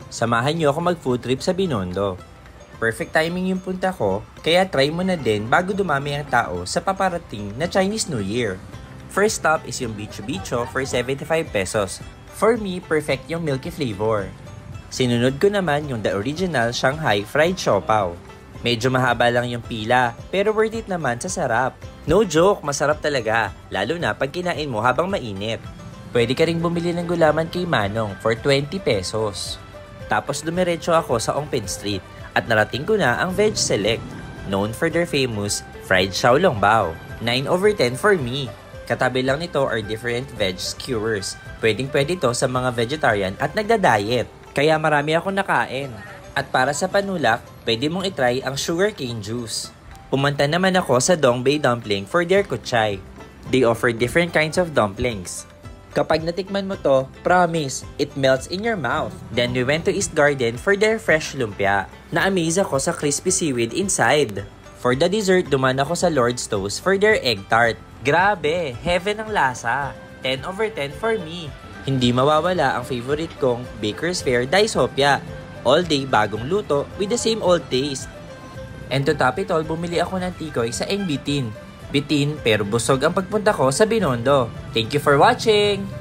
Samahan niyo ako mag-food trip sa Binondo. Perfect timing yung punta ko, kaya try mo na din bago dumami ang tao sa paparating na Chinese New Year. First stop is yung Bicho Bicho for 75 pesos. For me, perfect yung milky flavor. Sinunod ko naman yung the original Shanghai fried siopaw. Medyo mahaba lang yung pila, pero worth it naman sa sarap. No joke, masarap talaga, lalo na pag kinain mo habang mainit. Pwede ka ring bumili ng gulaman kay Manong for 20 pesos. Tapos dumiretso ako sa Ongpin Street at narating ko na ang Veg Select, known for their famous fried xiaolongbao. 9/10 for me. Katabi lang nito are different veg skewers. Pwedeng-pwede to sa mga vegetarian at nagda-diet. Kaya marami akong nakain. At para sa panulak, pwede mong itry ang sugarcane juice. Pumunta naman ako sa Dongbei Dumpling for their kuchay. They offer different kinds of dumplings. Kapag natikman mo to, promise, it melts in your mouth. Then we went to East Garden for their fresh lumpia. Na-amaze ako sa crispy seaweed inside. For the dessert, duman ako sa Lord's Toast for their egg tart. Grabe, heaven ang lasa. 10/10 for me. Hindi mawawala ang favorite kong Baker's Fare Daisopia. All day bagong luto with the same old taste. And to top it all, bumili ako ng tikoy sa Eng Bitin. Bitin pero busog ang pagpunta ko sa Binondo. Thank you for watching!